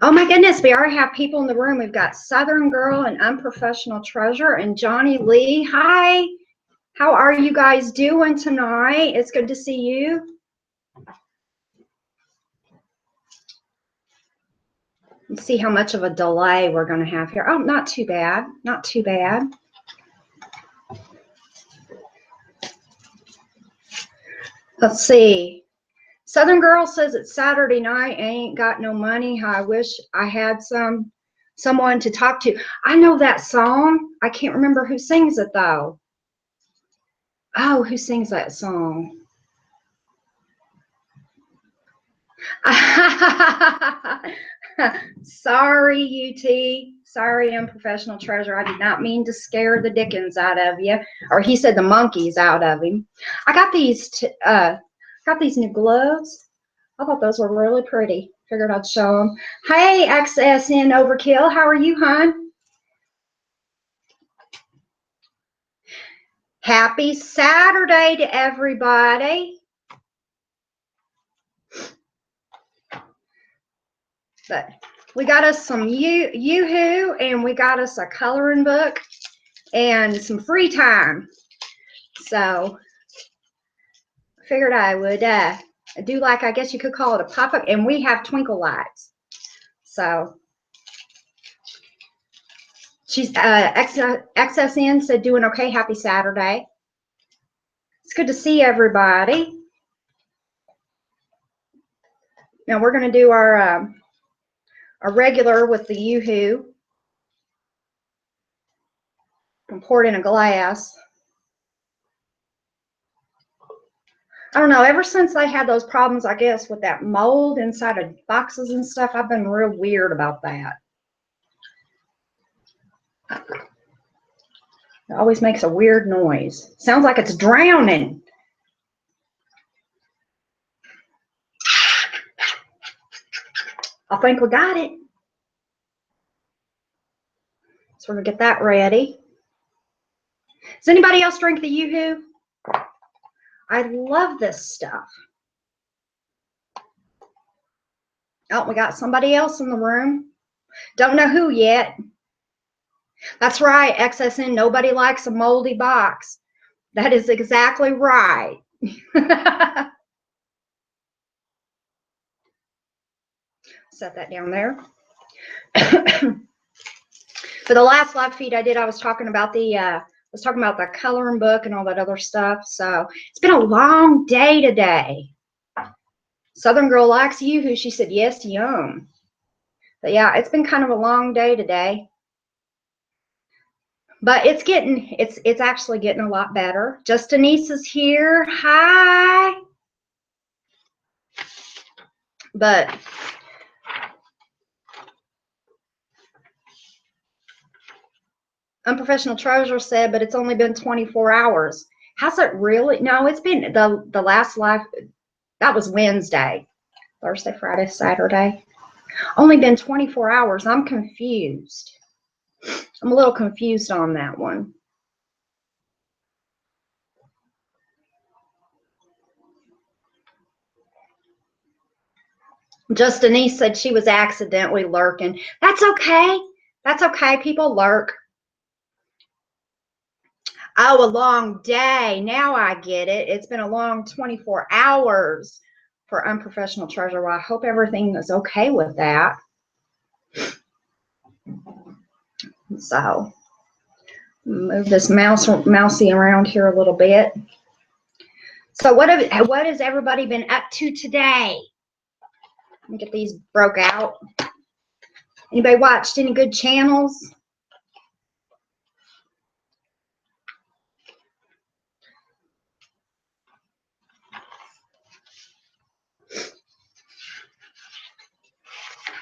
Oh my goodness, we already have people in the room. We've got Southern Girl and Unprofessional Treasure and Johnny Lee. Hi, how are you guys doing tonight? It's good to see you. Let's see how much of a delay we're going to have here. Oh, not too bad. Not too bad. Let's see. Southern Girl says it's Saturday night. I ain't got no money. I wish I had someone to talk to. I know that song. I can't remember who sings it though. Oh, who sings that song? Sorry, UT. Sorry, Unprofessional Treasure. I did not mean to scare the dickens out of you. Or he said the monkeys out of him. I got these new gloves. I thought those were really pretty. Figured I'd show them. Hey, XSN Overkill. How are you, hon? Happy Saturday to everybody. But we got us some Yoo-hoo, and we got us a coloring book and some free time. So I figured I would do, like, I guess you could call it a pop-up, and we have twinkle lights. So she's XSN said doing okay. Happy Saturday. It's good to see everybody. Now we're going to do our regular with the Yoo-hoo. And pour it in a glass. I don't know, ever since I had those problems, I guess, with that mold inside of boxes and stuff, I've been real weird about that. It always makes a weird noise. Sounds like it's drowning. I think we got it. So we're going to get that ready. Does anybody else drink the Yoo-hoo? I love this stuff. Oh, we got somebody else in the room. Don't know who yet. That's right, XSN. Nobody likes a moldy box. That is exactly right. Set that down there. For the last live feed I did, I was talking about the coloring book and all that other stuff. So it's been a long day today. Southern Girl likes Yoo-hoo. She said yes, yum. But yeah, it's been kind of a long day today. But it's actually getting a lot better. Just Denise is here. Hi. But Unprofessional Treasure said, but it's only been 24 hours. Has it really? No, it's been the last live. That was Wednesday, Thursday, Friday, Saturday. Only been 24 hours. I'm confused. I'm a little confused on that one. Just Denise said she was accidentally lurking. That's okay. That's okay. People lurk. Oh, a long day. Now I get it. It's been a long 24 hours for Unprofessional Treasure. Well, I hope everything is okay with that. So, move this mousy around here a little bit. So, what has everybody been up to today? Let me get these broke out. Anybody watched any good channels?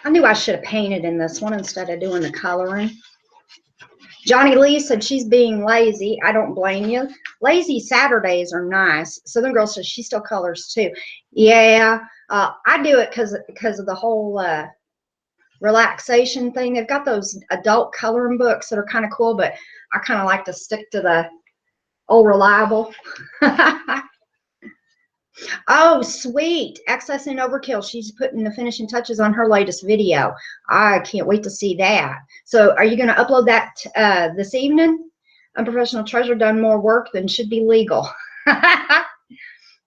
I knew I should have painted in this one instead of doing the coloring. Johnny Lee said she's being lazy. I don't blame you. Lazy Saturdays are nice. Southern Girl says she still colors too. Yeah, I do it because of the whole relaxation thing. They've got those adult coloring books that are kind of cool, but I kind of like to stick to the old reliable. Oh, sweet. Excess and Overkill. She's putting the finishing touches on her latest video. I can't wait to see that. So are you going to upload that this evening? Unprofessional Treasure done more work than should be legal.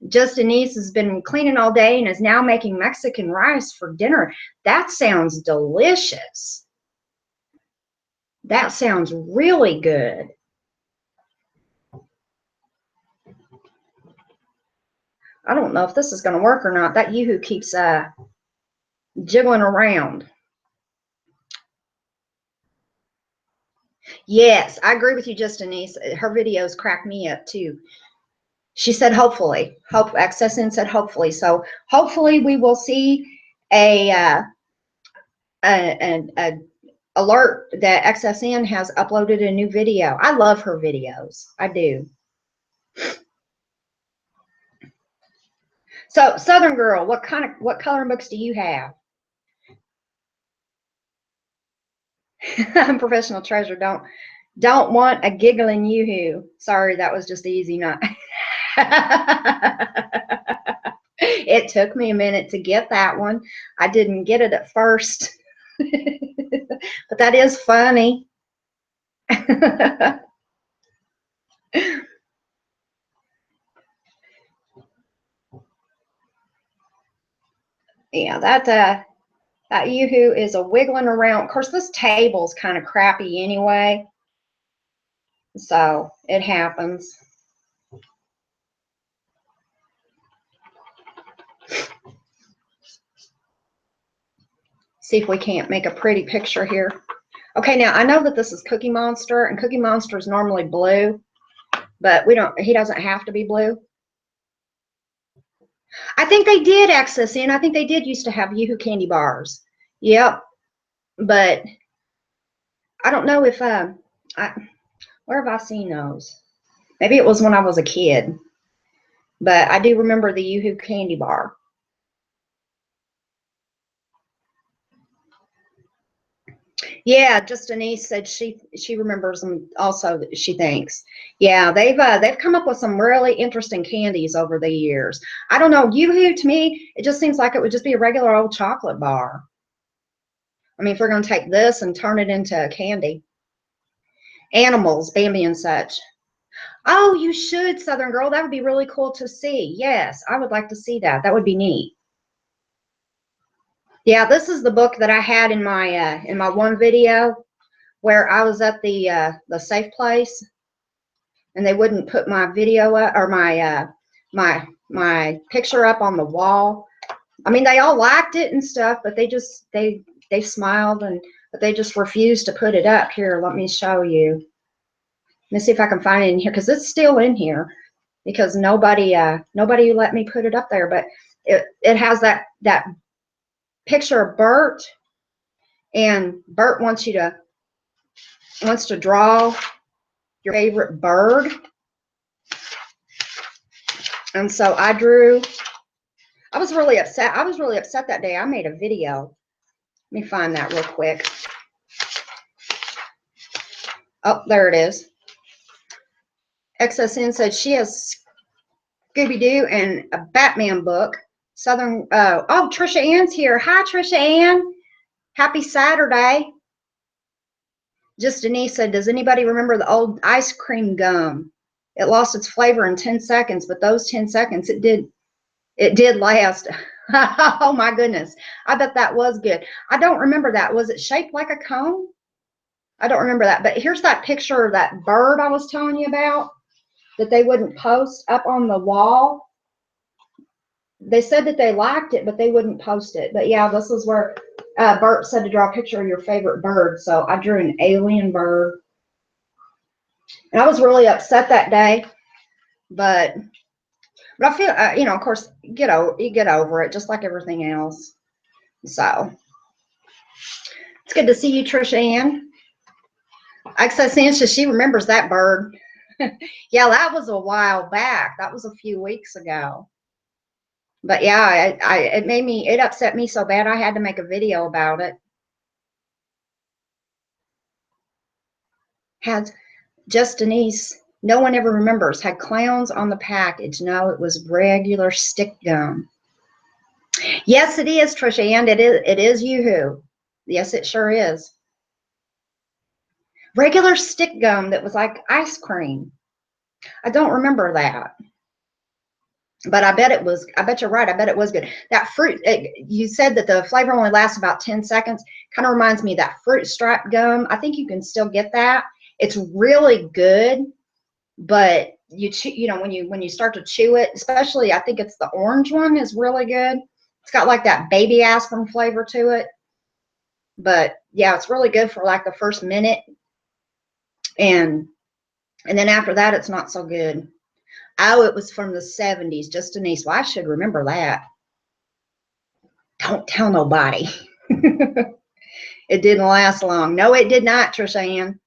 Just Denise has been cleaning all day and is now making Mexican rice for dinner. That sounds delicious. That sounds really good. I don't know if this is going to work or not. That Yoo-hoo keeps jiggling around. Yes, I agree with you, just Denise. Her videos crack me up too. She said hopefully. Hope XSN said hopefully. So hopefully we will see a alert that XSN has uploaded a new video. I love her videos. I do. So Southern Girl, what coloring books do you have? Professional Treasure, don't want a giggling yoo-hoo. Sorry, that was just easy. Not. It took me a minute to get that one. I didn't get it at first. But that is funny. Yeah, that yoo-hoo is a wiggling around. Of course, this table's kind of crappy anyway, so it happens. See if we can't make a pretty picture here. Okay, now I know that this is Cookie Monster, and Cookie Monster is normally blue, but he doesn't have to be blue. I think they did access in. I think they did used to have Yoo-hoo candy bars. Yep, but I don't know if where have I seen those? Maybe it was when I was a kid, but I do remember the Yoo-hoo candy bar. Yeah, just Denise said she remembers them also. She thinks. Yeah, they've come up with some really interesting candies over the years. I don't know, Yoo-hoo to me, it just seems like it would just be a regular old chocolate bar. I mean, if we're going to take this and turn it into a candy. Animals, Bambi and such. Oh, you should, Southern Girl. That would be really cool to see. Yes, I would like to see that. That would be neat. Yeah, this is the book that I had in my one video where I was at the safe place and they wouldn't put my video up or my picture up on the wall. I mean, they all liked it and stuff, but they smiled but they just refused to put it up. Here, let me show you. Let me see if I can find it in here because it's still in here because nobody let me put it up there. But it has that picture of Bert, and Bert wants to draw your favorite bird. And so I was really upset. I was really upset that day. I made a video. Let me find that real quick. Oh, there it is. XSN said she has Scooby-Doo and a Batman book. Oh, Trisha Ann's here. Hi, Trisha Ann. Happy Saturday. Just Denise said, does anybody remember the old ice cream gum? It lost its flavor in 10 seconds, but those 10 seconds, it did last. Oh my goodness. I bet that was good. I don't remember that. Was it shaped like a cone? I don't remember that. But here's that picture of that bird I was telling you about that they wouldn't post up on the wall. They said that they liked it, but they wouldn't post it. But yeah, this is where Bert said to draw a picture of your favorite bird. So I drew an alien bird. And I was really upset that day. But I feel, you know, of course, you get over it just like everything else. So it's good to see you, Trisha Ann. Access says she remembers that bird. Yeah, that was a while back. That was a few weeks ago. But yeah, it upset me so bad I had to make a video about it. Had just Denise No one ever remembers. Had clowns on the package. No, it was regular stick gum. Yes, it is, Trisha Ann. It is Yoo-hoo. Yes, it sure is. Regular stick gum that was like ice cream. I don't remember that. But I bet it was, I bet you're right. I bet it was good. That fruit, you said that the flavor only lasts about 10 seconds. Kind of reminds me of that fruit stripe gum. I think you can still get that. It's really good, but you know, when you start to chew it, especially I think it's the orange one is really good. It's got like that baby aspirin flavor to it. But yeah, it's really good for like the first minute. And then after that, it's not so good. Oh, it was from the 70s, just Denise. Well, I should remember that. Don't tell nobody. It didn't last long. No, it did not, Trisha Ann.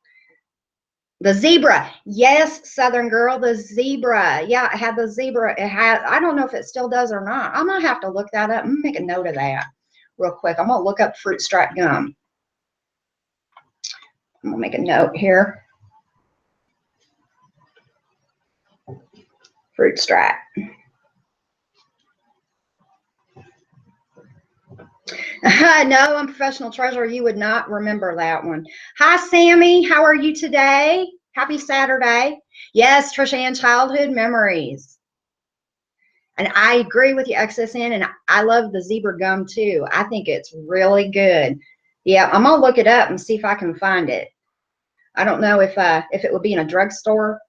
The zebra. Yes, Southern girl, the zebra. Yeah, it had the zebra. It had, I don't know if it still does or not. I'm going to have to look that up. I'm going to make a note of that real quick. I'm going to look up fruit stripe gum. I'm going to make a note here. Fruit stripe. No, I'm Professional Treasurer. You would not remember that one. Hi, Sammy. How are you today? Happy Saturday. Yes, Trisha Ann, childhood memories. And I agree with you, XSN, and I love the zebra gum too. I think it's really good. Yeah, I'm gonna look it up and see if I can find it. I don't know if it would be in a drugstore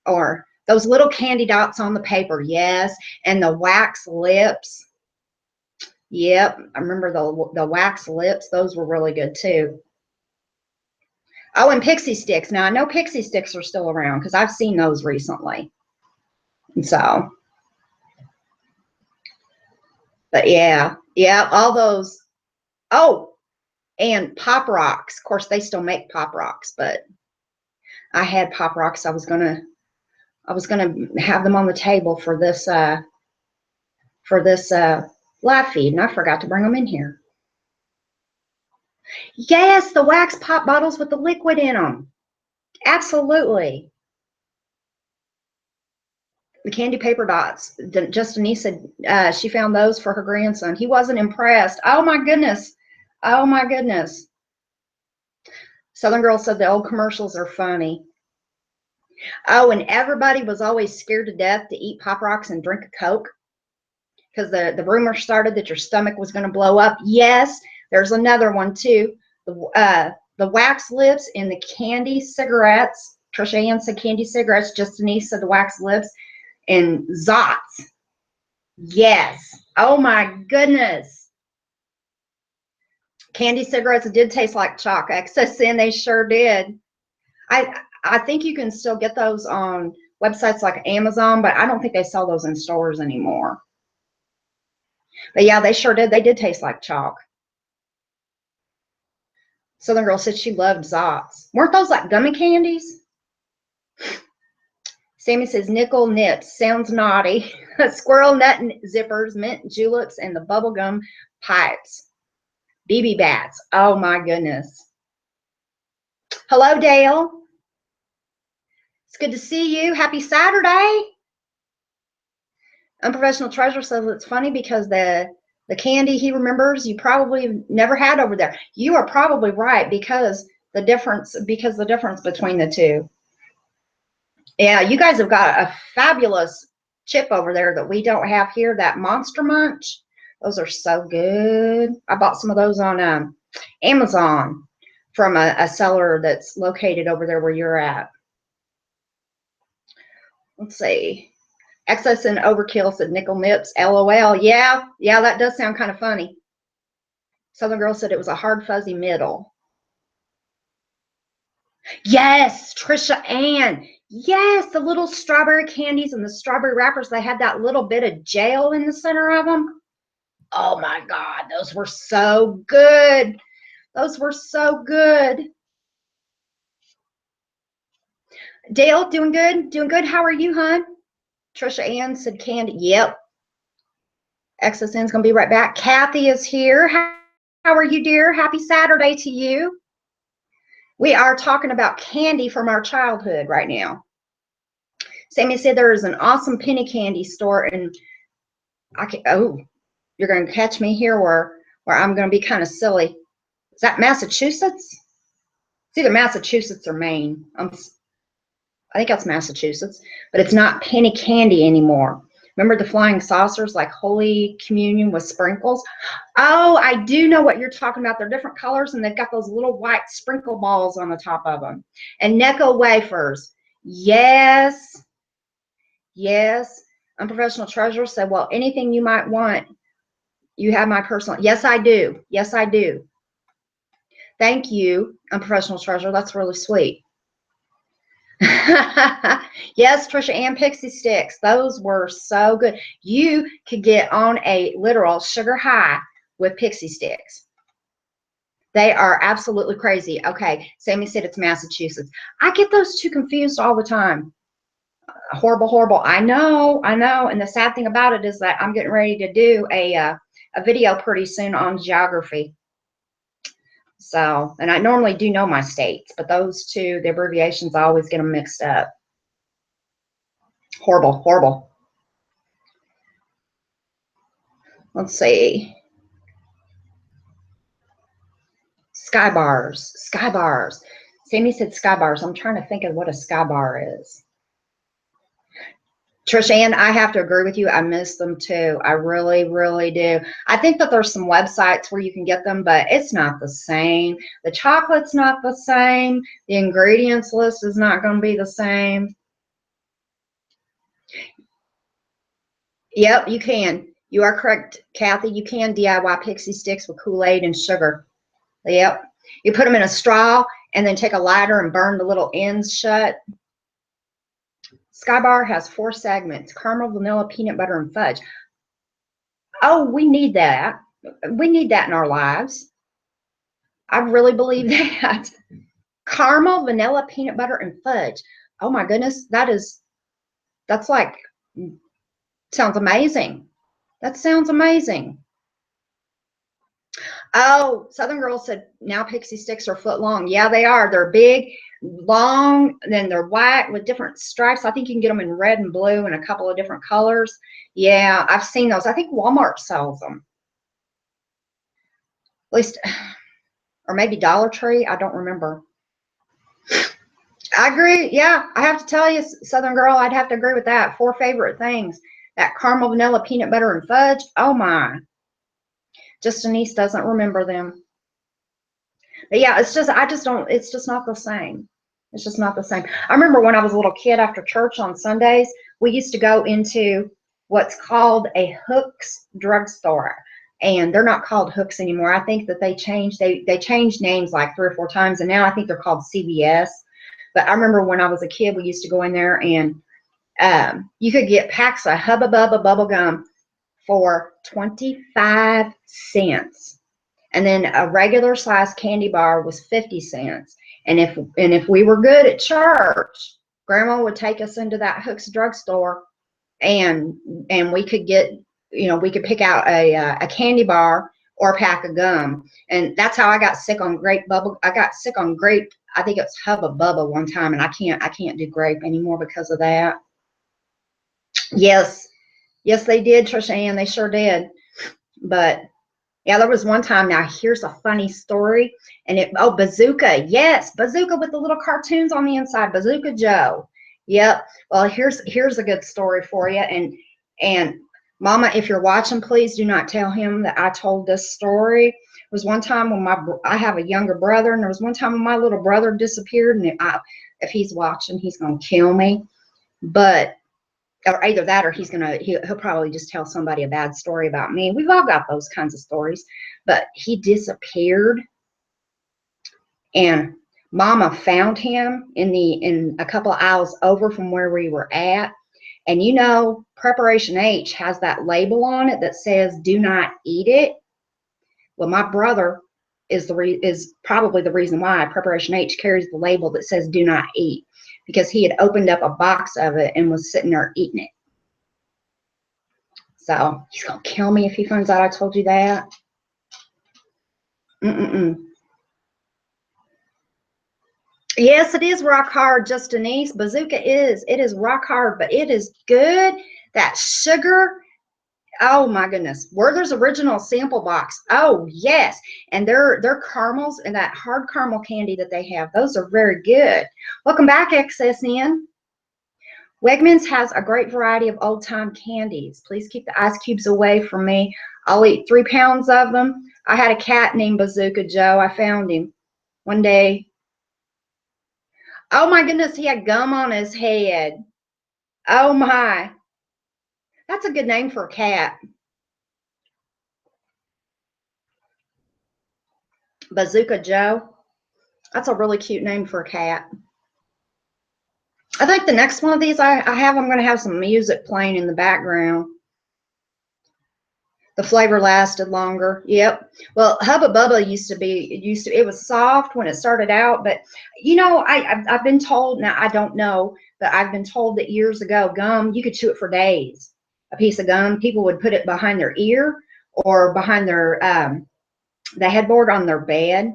or those little candy dots on the paper. Yes, and the wax lips. Yep, I remember the wax lips. Those were really good too. Oh, and pixie sticks. Now I know pixie sticks are still around because I've seen those recently. And so, but yeah, all those. Oh, and Pop Rocks. Of course, they still make Pop Rocks, but I had Pop Rocks. I was gonna have them on the table for this live feed, and I forgot to bring them in here. Yes, the wax pop bottles with the liquid in them. Absolutely. The candy paper dots. Just Denise said she found those for her grandson. He wasn't impressed. Oh my goodness. Oh my goodness. Southern Girl said the old commercials are funny. Oh, and everybody was always scared to death to eat Pop Rocks and drink a Coke because the rumor started that your stomach was going to blow up. Yes, there's another one too. The wax lips and the candy cigarettes. Trisha Ann said candy cigarettes. Just Denise said the wax lips and Zots. Yes. Oh my goodness. Candy cigarettes did taste like chalk. XSN, they sure did. I think you can still get those on websites like Amazon, but I don't think they sell those in stores anymore. But yeah, they sure did. They did taste like chalk. Southern Girl said she loved Zots. Weren't those like gummy candies? Sammy says nickel nips. Sounds naughty. Squirrel nut zippers, mint juleps, and the bubblegum pipes. BB bats. Oh my goodness. Hello, Dale. It's good to see you. Happy Saturday. Unprofessional Treasure says it's funny because the candy he remembers you probably never had over there. You are probably right because the difference between the two. Yeah, you guys have got a fabulous chip over there that we don't have here, that Monster Munch. Those are so good. I bought some of those on Amazon from a seller that's located over there where you're at. Let's see. Excess and Overkill said nickel nips. LOL. Yeah, that does sound kind of funny. Southern Girl said it was a hard, fuzzy middle. Yes, Trisha Ann. Yes, the little strawberry candies and the strawberry wrappers, they had that little bit of gel in the center of them. Oh my God, those were so good. Those were so good. Dale, doing good? Doing good. How are you, hon? Trisha Ann said candy. Yep. XSN's going to be right back. Kathy is here. How are you, dear? Happy Saturday to you. We are talking about candy from our childhood right now. Sammy said there is an awesome penny candy store, and I can. Oh, you're going to catch me here where I'm going to be kind of silly. Is that Massachusetts? It's either Massachusetts or Maine. I think that's Massachusetts, but it's not penny candy anymore. Remember the flying saucers, like Holy Communion with sprinkles? Oh, I do know what you're talking about. They're different colors, and they've got those little white sprinkle balls on the top of them. And Necco wafers. Yes. Yes. Unprofessional Treasure said, well, anything you might want, you have my personal. Yes, I do. Yes, I do. Thank you, Unprofessional Treasure. That's really sweet. Yes, Trisha, and Pixie Sticks. Those were so good. You could get on a literal sugar high with Pixie Sticks. They are absolutely crazy. Okay, Sammy said it's Massachusetts. I get those two confused all the time. Horrible, horrible. I know, I know. And the sad thing about it is that I'm getting ready to do a video pretty soon on geography. So, and I normally do know my states, but those two, the abbreviations, I always get them mixed up. Horrible, horrible. Let's see. Sky bars, sky bars. Sammy said sky bars. I'm trying to think of what a sky bar is. Trish Ann, I have to agree with you. I miss them too. I really, really do. I think that there's some websites where you can get them, but it's not the same. The chocolate's not the same. The ingredients list is not going to be the same. Yep, you can. You are correct, Kathy. You can DIY Pixie Sticks with Kool-Aid and sugar. Yep. You put them in a straw and then take a lighter and burn the little ends shut. Sky Bar has 4 segments: caramel, vanilla, peanut butter, and fudge. Oh, we need that. We need that in our lives. I really believe that. Caramel, vanilla, peanut butter, and fudge. Oh my goodness, that's like, sounds amazing. That sounds amazing. Oh, Southern Girl said now Pixie Sticks are foot long. Yeah, they are. They're big, long, and then they're white with different stripes. I think you can get them in red and blue and a couple of different colors. Yeah, I've seen those. I think Walmart sells them. At least, or maybe Dollar Tree. I don't remember. I agree. Yeah, I have to tell you, Southern Girl, I'd have to agree with that. 4 favorite things. That caramel, vanilla, peanut butter, and fudge. Oh my. Just Denise doesn't remember them. But yeah, it's just, it's just not the same. It's just not the same. I remember when I was a little kid after church on Sundays, we used to go into what's called a Hooks drugstore. And they're not called Hooks anymore. I think that they changed names like 3 or 4 times, and now I think they're called CVS. But I remember when I was a kid, we used to go in there, and you could get packs of Hubba Bubba bubble gum for 25 cents. And then a regular size candy bar was 50 cents. And if we were good at church, Grandma would take us into that Hooks drugstore, and we could get, we could pick out a candy bar or a pack of gum. And that's how I got sick on grape bubble. I got sick on grape. I think it's Hubba Bubba one time, and I can't do grape anymore because of that. Yes, they did, Trisha Ann. They sure did. But yeah, there was one time. Now here's a funny story. And Bazooka. Yes, Bazooka with the little cartoons on the inside. Bazooka Joe. Yep. Well, here's a good story for you. And Mama, if you're watching, please do not tell him that I told this story. It was one time when I have a younger brother, and there was one time when my little brother disappeared, and if he's watching, he's gonna kill me. But or either that, or he'll probably just tell somebody a bad story about me. We've all got those kinds of stories. But he disappeared, and Mama found him in a couple of aisles over from where we were at. And Preparation H has that label on it that says "Do not eat it." Well, my brother is probably the reason why Preparation H carries the label that says "Do not eat," because he had opened up a box of it and was sitting there eating it. So he's gonna kill me if he finds out I told you that. Yes, it is rock hard, just Denise. Bazooka is. It is rock hard, but it is good. That sugar. Oh my goodness. Werther's Original Sample Box. Oh yes. And their caramels and that hard caramel candy that they have, those are very good. Welcome back, XSN. Wegmans has a great variety of old-time candies. Please keep the ice cubes away from me. I'll eat 3 pounds of them. I had a cat named Bazooka Joe. I found him one day. Oh my goodness, he had gum on his head. Oh my. That's a good name for a cat. Bazooka Joe. That's a really cute name for a cat. I think the next one of these I'm going to have some music playing in the background. The flavor lasted longer. Yep. Well, Hubba Bubba it was soft when it started out, but you know, I've been told, now I don't know, but I've been told that years ago, gum, you could chew it for days. A piece of gum, people would put it behind their ear or behind their the headboard on their bed.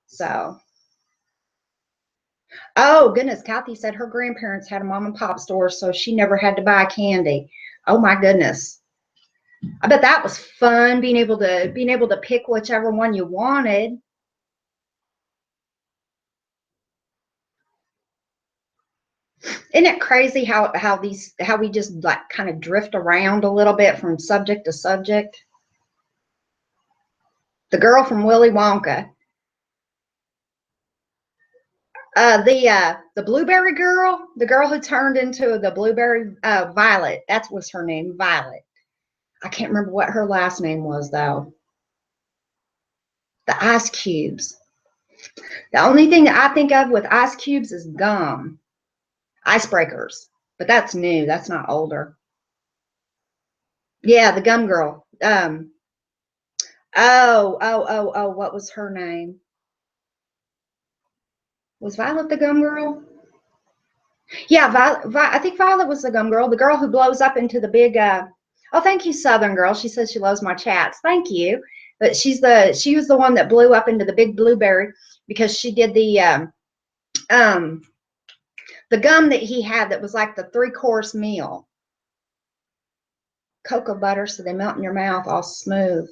So, oh goodness, Kathy said her grandparents had a mom and pop store, so she never had to buy candy. Oh my goodness. I bet that was fun, being able to pick whichever one you wanted. Isn't it crazy how we just like kind of drift around a little bit from subject to subject? The girl from Willy Wonka. The blueberry girl, the girl who turned into the blueberry Violet. That was her name, Violet. I can't remember what her last name was though. The ice cubes. The only thing that I think of with ice cubes is gum, icebreakers. But that's new. That's not older. Yeah, the gum girl. Oh. What was her name? Was Violet the gum girl? Yeah, I think Violet was the gum girl. The girl who blows up into the big. Oh, thank you, Southern girl. She says she loves my chats. Thank you. But she was the one that blew up into the big blueberry because she did um the gum that he had that was like the 3-course meal. Cocoa butter, so they melt in your mouth all smooth.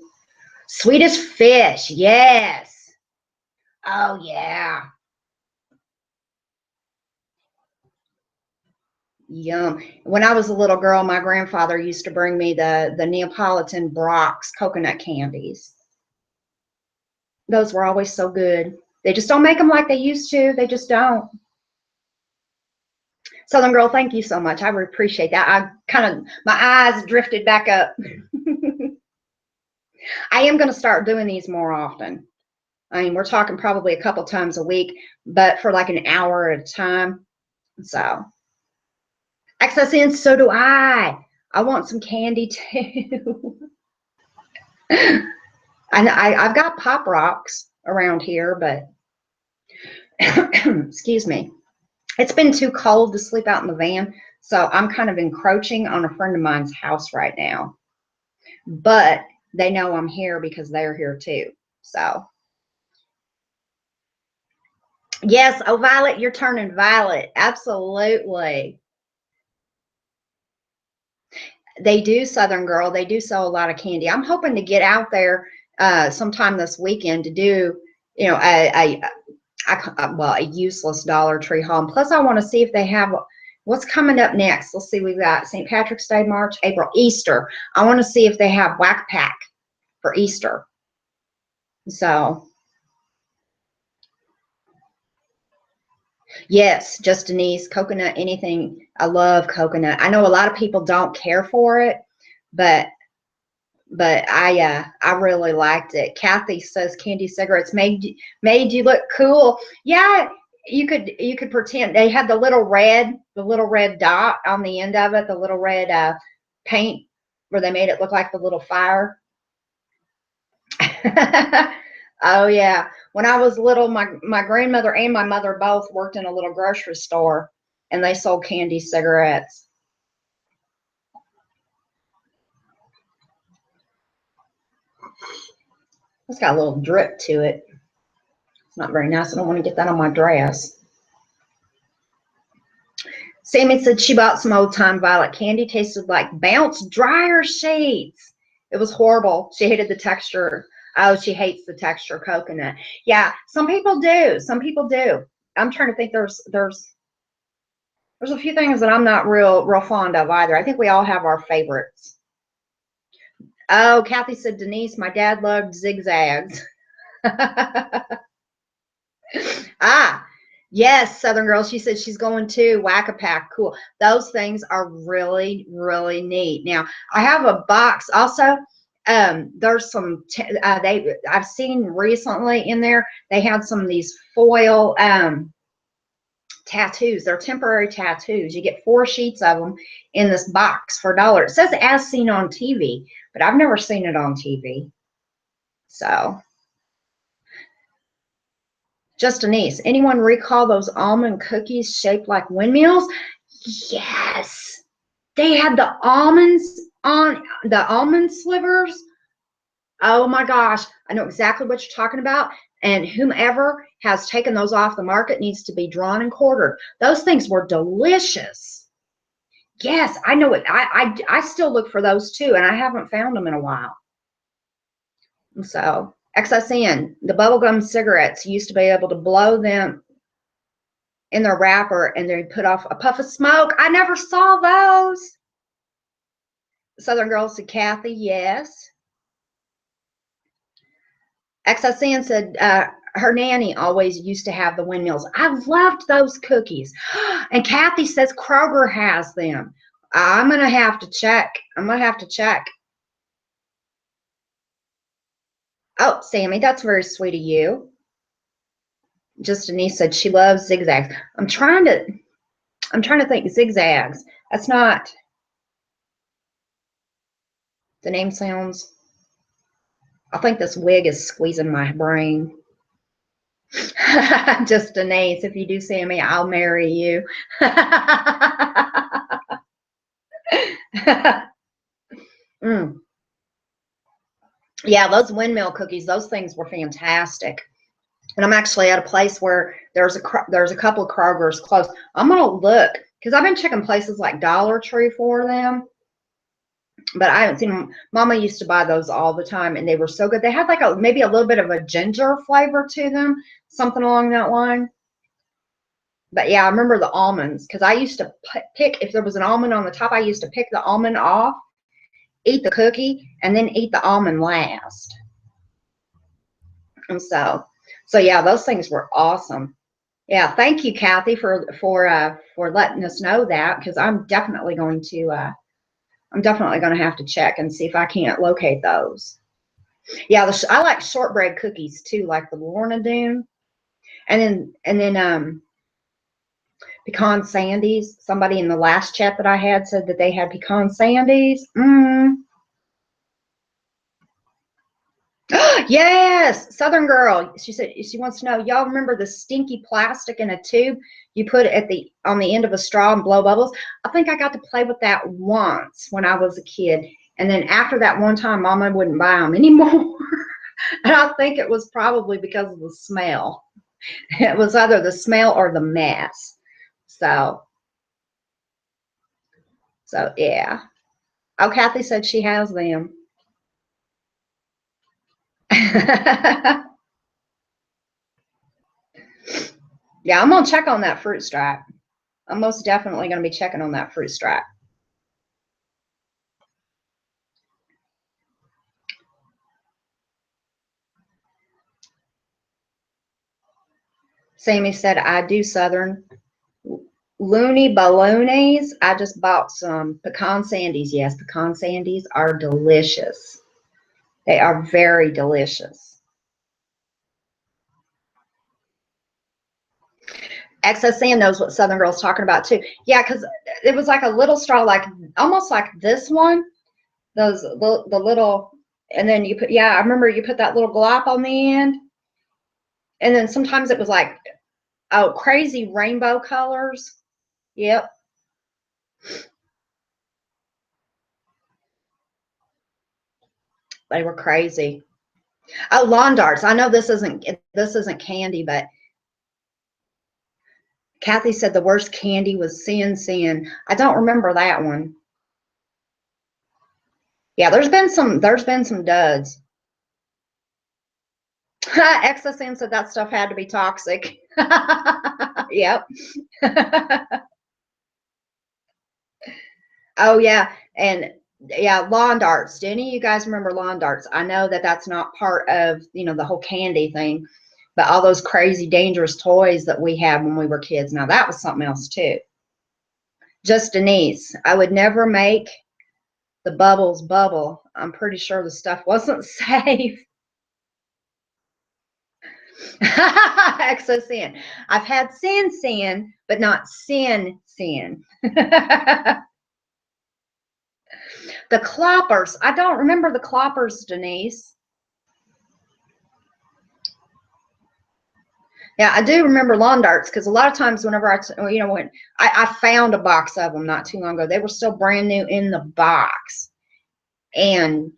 Sweetest fish, yes. Oh yeah. Yum. When I was a little girl, my grandfather used to bring me the Neapolitan Brock's coconut candies. Those were always so good. They just don't make them like they used to. They just don't. Southern Girl, thank you so much. I would appreciate that. I kind of, my eyes drifted back up. I am going to start doing these more often. I mean, we're talking probably a couple times a week, but for like an hour at a time. So, access in, so do I. I want some candy too. I've got Pop Rocks around here, but excuse me. It's been too cold to sleep out in the van, so I'm kind of encroaching on a friend of mine's house right now. But they know I'm here because they're here too. So, yes, oh, Violet, you're turning violet. Absolutely. They do, Southern Girl. They do sell a lot of candy. I'm hoping to get out there sometime this weekend to do, you know, a useless Dollar Tree haul. And plus, I want to see if they have what's coming up next. Let's see. We've got St. Patrick's Day, March, April, Easter. I want to see if they have Whack Pack for Easter. So, yes, just Denise, coconut, anything. I love coconut. I know a lot of people don't care for it, but I really liked it. Kathy says candy cigarettes made you look cool. Yeah, you could pretend they had the little red dot on the end of it, the little red paint where they made it look like the little fire. Oh yeah. When I was little, my grandmother and my mother both worked in a little grocery store and they sold candy cigarettes. It's got a little drip to it. not very nice. I don't want to get that on my dress. Sammy said she bought some old-time violet candy. Tasted like bounce dryer sheets. It was horrible. She hated the texture. Oh, she hates the texture of coconut. Yeah, some people do. Some people do. I'm trying to think. There's a few things that I'm not real fond of either. I think we all have our favorites. Oh, Kathy said, Denise, my dad loved zigzags. Ah, yes, Southern Girl. She said she's going to Whack-A-Pack. Cool. Those things are really, really neat. Now, I have a box also. There's some I've seen recently in there. They had some of these foil tattoos. They're temporary tattoos. You get 4 sheets of them in this box for $1. It says as seen on TV, but I've never seen it on TV. So, just Denise, anyone recall those almond cookies shaped like windmills? Yes. They had the almonds on the almond slivers. Oh my gosh, I know exactly what you're talking about. And whomever has taken those off the market needs to be drawn and quartered. Those things were delicious. Yes, I know it. I still look for those too, and I haven't found them in a while. So, XSN, the bubblegum cigarettes, used to be able to blow them in their wrapper and they put off a puff of smoke. I never saw those. Southern Girl said, Kathy, yes. XSN said her nanny always used to have the windmills. I loved those cookies. And Kathy says Kroger has them. I'm going to have to check. I'm going to have to check. Oh, Sammy, that's very sweet of you. Just Denise said she loves zigzags. I'm trying to think zigzags. That's not, the name sounds, I think this wig is squeezing my brain. Just Denise, if you do see me, I'll marry you. Mm. Yeah, those windmill cookies, those things were fantastic. And I'm actually at a place where there's a couple of Kroger's close. I'm gonna look because I've been checking places like Dollar Tree for them, but I haven't seen them. Mama used to buy those all the time, and they were so good. They had like maybe a little bit of a ginger flavor to them, something along that line. But yeah, I remember the almonds because I used to pick, if there was an almond on the top, I used to pick the almond off, eat the cookie, and then eat the almond last. And so yeah, those things were awesome. Yeah, thank you, Kathy, for letting us know that, because I'm definitely going to have to check and see if I can't locate those. Yeah, I like shortbread cookies too, like the Lorna Doone, and then pecan sandies. Somebody in the last chat that I had said that they had pecan sandies. Yes, Southern Girl. She said she wants to know, y'all remember the stinky plastic in a tube you put on the end of a straw and blow bubbles? I think I got to play with that once when I was a kid, and then after that one time, Mama wouldn't buy them anymore. And I think it was probably because of the smell. It was either the smell or the mess. So yeah. Oh, Kathy said she has them. Yeah, I'm gonna check on that fruit stripe. I'm most definitely gonna be checking on that fruit stripe. Sammy said, I do Southern. Loony balloonies. I just bought some pecan sandies. Yes, pecan sandies are delicious. They are very delicious. XSN knows what Southern Girl's talking about too. Yeah, because it was like a little straw, like almost like this one. Those the little, and then you put, yeah, I remember you put that little glop on the end, and then sometimes it was like, oh, crazy rainbow colors. Yep. They were crazy. Oh, lawn darts. I know this isn't candy, but Kathy said the worst candy was sin. I don't remember that one. Yeah, there's been some duds. XSN said that stuff had to be toxic. Yep. Oh yeah, and yeah, lawn darts. Do any of you guys remember lawn darts? I know that that's not part of, the whole candy thing, but all those crazy dangerous toys that we had when we were kids. Now that was something else too. Just Denise, I would never make the bubbles bubble. I'm pretty sure the stuff wasn't safe. XOCN. I've had sin, but not sin. The cloppers. I don't remember the cloppers, Denise. Yeah, I do remember lawn darts because a lot of times whenever when I found a box of them not too long ago, they were still brand new in the box. And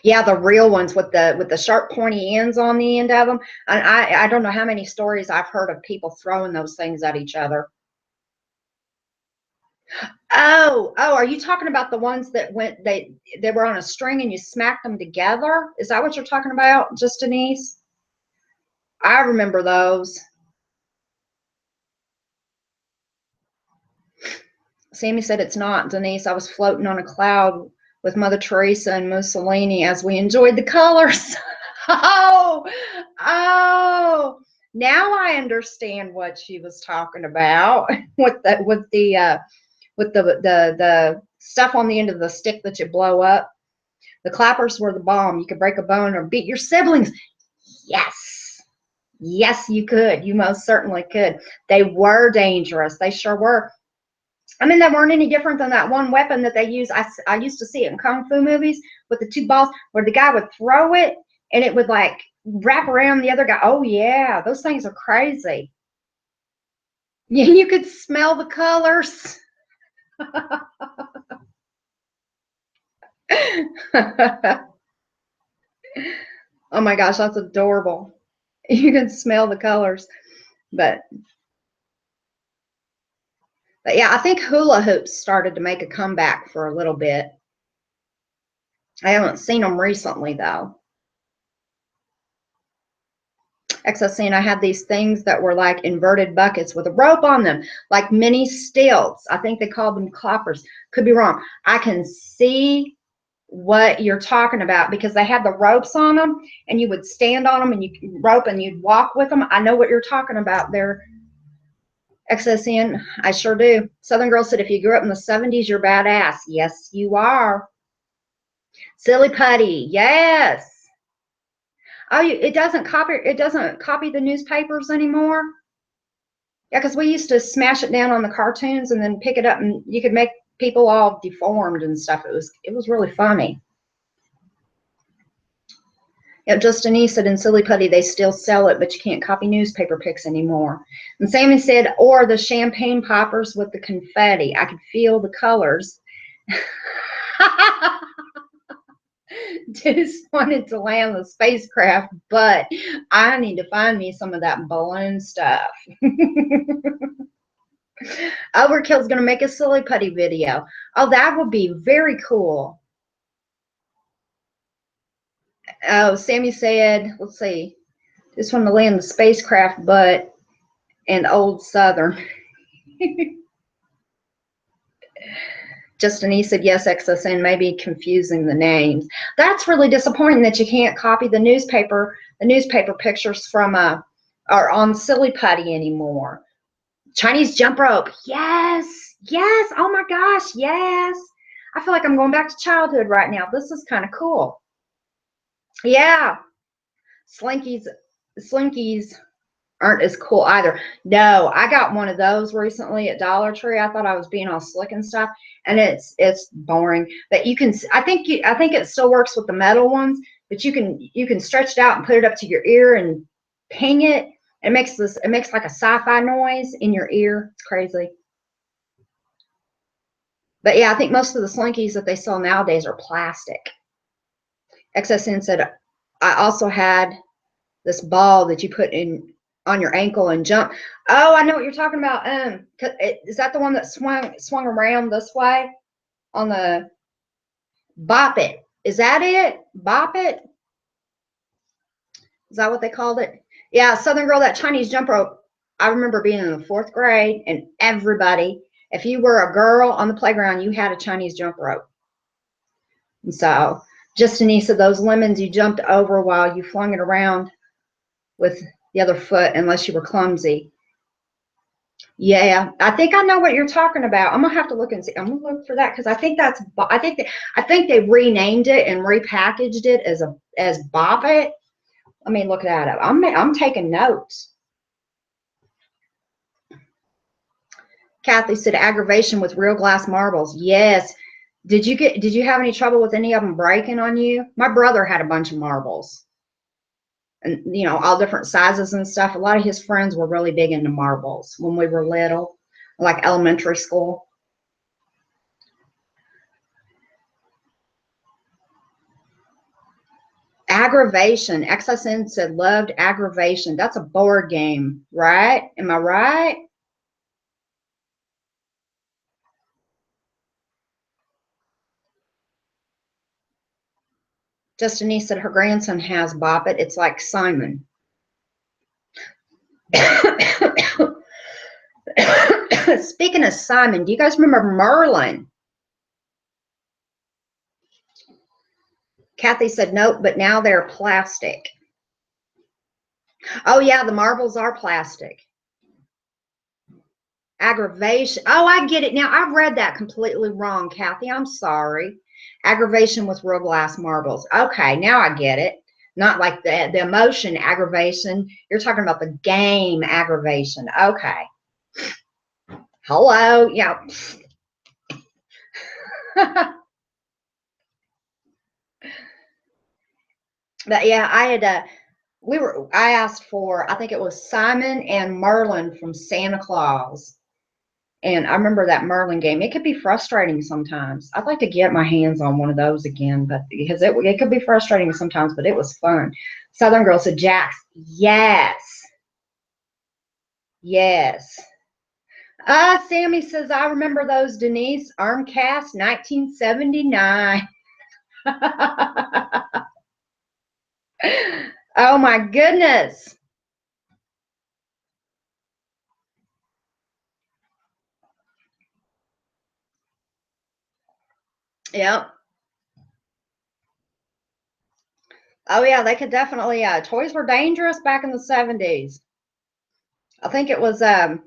yeah, the real ones with the sharp pointy ends on the end of them. And I don't know how many stories I've heard of people throwing those things at each other. Oh, are you talking about the ones that they were on a string and you smacked them together? Is that what you're talking about, just Denise? I remember those. Sammy said it's not, Denise. I was floating on a cloud with Mother Teresa and Mussolini as we enjoyed the colors. Oh, oh. Now I understand what she was talking about with the stuff on the end of the stick that you blow up. The clappers were the bomb. You could break a bone or beat your siblings. Yes. Yes, you could. You most certainly could. They were dangerous. They sure were. I mean, they weren't any different than that one weapon that they use. I used to see it in kung fu movies with the two balls where the guy would throw it and it would like wrap around the other guy. Oh, yeah. Those things are crazy. You could smell the colors. Oh my gosh, that's adorable. You can smell the colors. But but yeah, I think hula hoops started to make a comeback for a little bit. I haven't seen them recently though. XSC, I had these things that were like inverted buckets with a rope on them, like mini stilts. I think they called them clappers. Could be wrong. I can see what you're talking about because they had the ropes on them and you would stand on them and you rope and you'd walk with them. I know what you're talking about there. XSN, I sure do. Southern Girl said, if you grew up in the 70s, you're badass. Yes, you are. Silly putty. Yes. Oh, it doesn't copy the newspapers anymore. Yeah, because we used to smash it down on the cartoons and then pick it up and you could make people all deformed and stuff. It was really funny. Yeah, Justine said in Silly Putty they still sell it, but you can't copy newspaper pics anymore. And Sammy said, or the champagne poppers with the confetti. I could feel the colors. Just wanted to land the spacecraft, but I need to find me some of that balloon stuff. Overkill's going to make a Silly Putty video. Oh, that would be very cool. Oh, Sammy said, let's see, just want to land the spacecraft, but and old Southern. Justine said, yes, XSN may be confusing the names. That's really disappointing that you can't copy the newspaper pictures from or on Silly Putty anymore. Chinese jump rope. Yes. Yes. Oh my gosh. Yes. I feel like I'm going back to childhood right now. This is kind of cool. Yeah. Slinkies aren't as cool either. No, I got one of those recently at Dollar Tree. I thought I was being all slick and stuff, and it's boring. But you can, I think it still works with the metal ones, but you can stretch it out and put it up to your ear and ping it. It makes like a sci-fi noise in your ear. It's crazy. But yeah, I think most of the Slinkies that they sell nowadays are plastic. XSN said I also had this ball that you put in on your ankle and jump. Oh, I know what you're talking about. Is that the one that swung around this way on the bop it? Is that it? Bop it? Is that what they called it? Yeah, Southern Girl, that Chinese jump rope. I remember being in the 4th grade and everybody, if you were a girl on the playground, you had a Chinese jump rope. And so, just Anissa, those lemons you jumped over while you flung it around with the other foot, unless you were clumsy. Yeah, I think I know what you're talking about. I'm gonna have to look and see. I'm gonna look for that because I think that's. I think they renamed it and repackaged it as Bop It. Let me look that up. I'm taking notes. Kathy said aggravation with real glass marbles. Yes. Did you have any trouble with any of them breaking on you? My brother had a bunch of marbles. And you know, all different sizes and stuff. A lot of his friends were really big into marbles when we were little, like elementary school. Aggravation. XSN said loved aggravation. That's a board game, right? Am I right? Justine said her grandson has Bop It. It's like Simon. Speaking of Simon, do you guys remember Merlin? Kathy said nope, but now they're plastic. Oh yeah, the marbles are plastic. Aggravation. Oh, I get it now. I've read that completely wrong, Kathy. I'm sorry. Aggravation with real glass marbles. Okay, now I get it. Not like the emotion aggravation. You're talking about the game aggravation. Okay. Hello. Yeah. But yeah, I asked for, I think it was Simon and Merlin from Santa Claus. And I remember that Merlin game. It could be frustrating sometimes. I'd like to get my hands on one of those again, but because it could be frustrating sometimes, but it was fun. Southern Girl said, Jax, yes. Yes. Sammy says, I remember those, Denise. Armcast 1979. Oh my goodness. Yep. Oh yeah, they could definitely toys were dangerous back in the 70s. I think it was I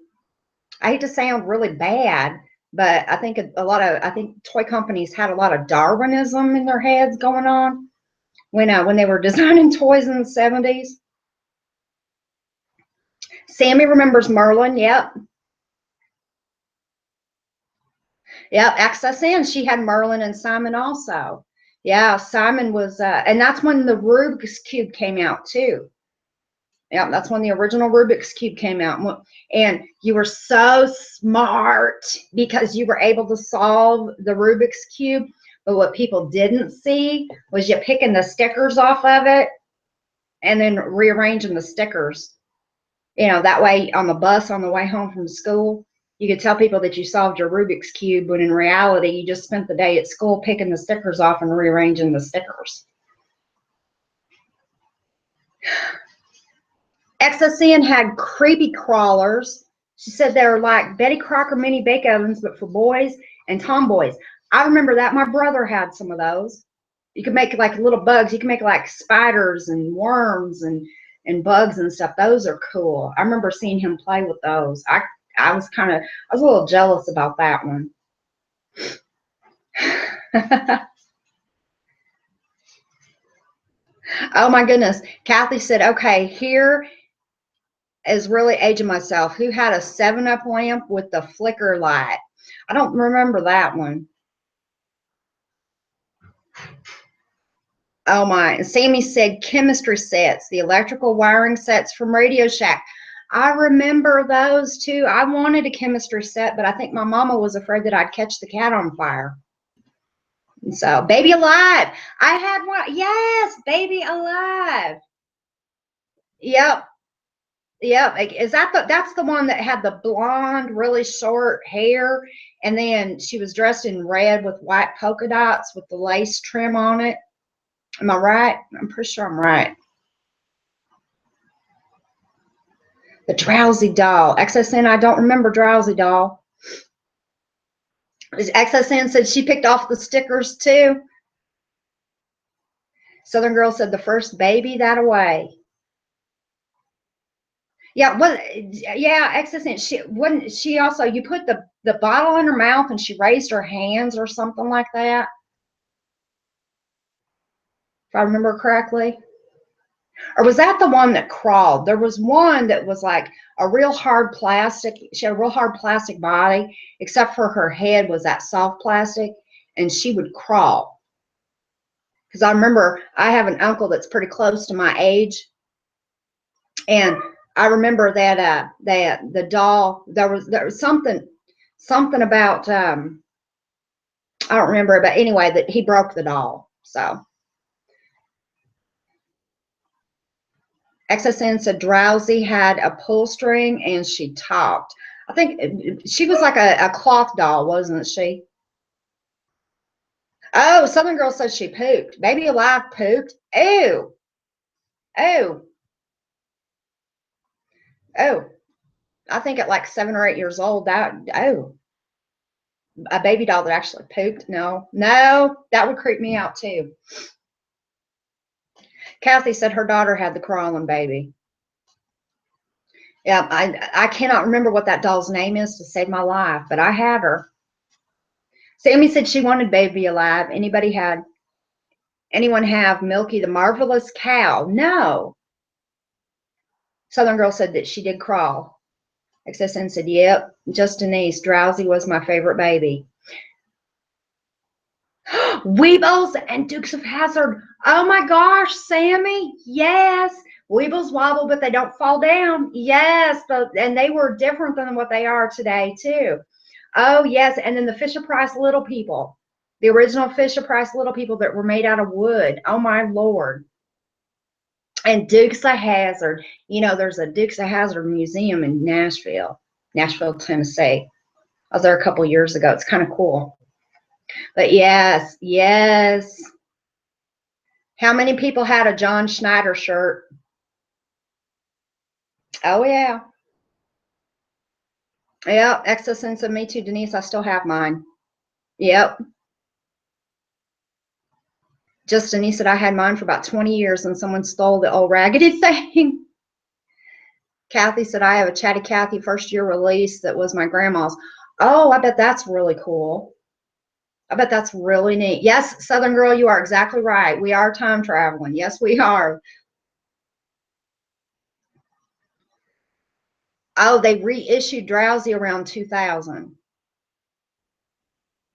hate to sound really bad, but I think I think toy companies had a lot of Darwinism in their heads going on when they were designing toys in the 70s. Sammy remembers Merlin, yep. Yep, XSN, she had Merlin and Simon also. Yeah, Simon was and that's when the Rubik's Cube came out too. Yeah, that's when the original Rubik's Cube came out. And you were so smart because you were able to solve the Rubik's Cube. But what people didn't see was you picking the stickers off of it and then rearranging the stickers. You know, that way on the bus on the way home from school, you could tell people that you solved your Rubik's Cube, when in reality, you just spent the day at school picking the stickers off and rearranging the stickers. XSN had creepy crawlers. She said they were like Betty Crocker mini bake ovens, but for boys and tomboys. I remember that. My brother had some of those. You could make like little bugs. You can make like spiders and worms and bugs and stuff. Those are cool. I remember seeing him play with those. I was a little jealous about that one. Oh my goodness. Kathy said, okay, here is really aging myself. Who had a 7-Up lamp with the flicker light? I don't remember that one. Oh my. And Sammy said chemistry sets, the electrical wiring sets from Radio Shack. I remember those too. I wanted a chemistry set, but I think my mama was afraid that I'd catch the cat on fire. So, Baby Alive. I had one. Yes, Baby Alive. Yep. Yep. Is that that's the one that had the blonde, really short hair, and then she was dressed in red with white polka dots with the lace trim on it. Am I right? I'm pretty sure I'm right. The Drowsy Doll. XSN, I don't remember Drowsy Doll. XSN said she picked off the stickers too. Southern Girl said the first baby that away. Yeah, well, yeah, XSN. She wouldn't. She also, you put the bottle in her mouth and she raised her hands or something like that. If I remember correctly. Or was that the one that crawled? There was one that was like a real hard plastic. She had a real hard plastic body, except for her head was that soft plastic, and she would crawl. Because I remember I have an uncle that's pretty close to my age, and I remember that that the doll, there was something about I don't remember, but anyway, that he broke the doll. So XSN said Drowsy had a pull string and she talked. I think she was like a cloth doll, wasn't she? Oh, Southern Girl said she pooped. Baby Alive pooped. Ew. Oh. Oh. I think at like 7 or 8 years old, that, oh, a baby doll that actually pooped. No, no, that would creep me out too. Kathy said her daughter had the crawling baby. Yeah, I cannot remember what that doll's name is to save my life, but I had her. Sammy said she wanted Baby Alive. Anyone have Milky the Marvelous Cow? No. Southern Girl said that she did crawl. XSN said, yep. Just Denise, Drowsy was my favorite baby. Weebles and Dukes of Hazzard. Oh my gosh, Sammy. Yes. Weebles wobble, but they don't fall down. Yes, and they were different than what they are today, too. Oh, yes. And then the Fisher-Price Little People. The original Fisher-Price Little People that were made out of wood. Oh, my Lord. And Dukes of Hazzard. You know, there's a Dukes of Hazzard museum in Nashville, Tennessee. I was there a couple years ago. It's kind of cool. But yes, yes. How many people had a John Schneider shirt? Oh, yeah. Yep. Exosens of me too, Denise. I still have mine. Yep. Just Denise said I had mine for about 20 years and someone stole the old raggedy thing. Kathy said I have a Chatty Cathy first year release that was my grandma's. Oh, I bet that's really cool. I bet that's really neat. Yes, Southern Girl, you are exactly right. We are time traveling. Yes, we are. Oh, they reissued Drowsy around 2000.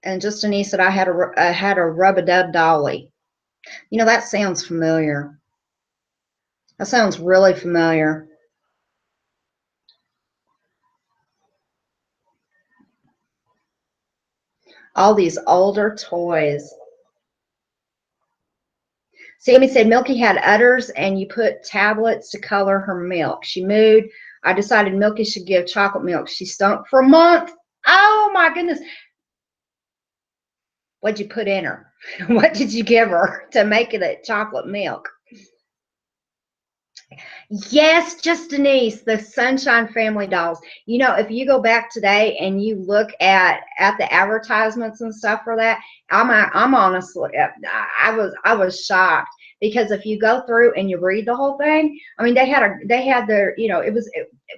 And just Denise said I had a Rub-a-Dub Dolly. You know, that sounds familiar. That sounds really familiar. All these older toys. Sammy said Milky had udders and you put tablets to color her milk. She mooed. I decided Milky should give chocolate milk. She stunk for a month. Oh my goodness. What'd you put in her? What did you give her to make it a chocolate milk? Yes, just Denise, the Sunshine Family dolls. You know, if you go back today and you look at the advertisements and stuff for that, I'm honestly, I was shocked because if you go through and you read the whole thing, I mean, they had their, you know, it was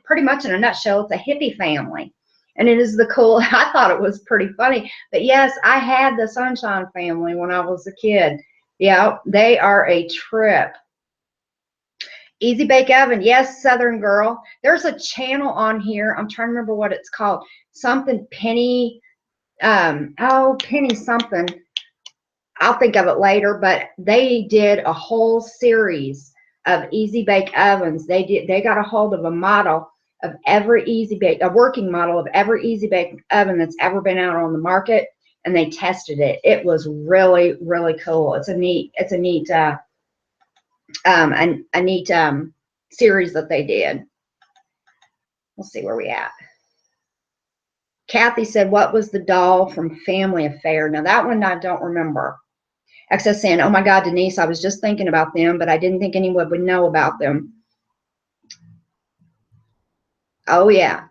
pretty much in a nutshell, it's a hippie family. And it is the cool, I thought it was pretty funny. But yes, I had the Sunshine Family when I was a kid. Yeah, they are a trip. Easy Bake Oven. Yes, Southern Girl. There's a channel on here. I'm trying to remember what it's called. Something Penny. Oh, Penny something. I'll think of it later, but they did a whole series of Easy Bake Ovens. They got a hold of a model of every a working model of every Easy Bake Oven that's ever been out on the market. and they tested it. It was really, really cool. It's a neat series that they did. We'll see where we at. Kathy said, what was the doll from Family Affair? Now that one I don't remember. XSN, oh my God, Denise, I was just thinking about them, but I didn't think anyone would know about them. Oh yeah.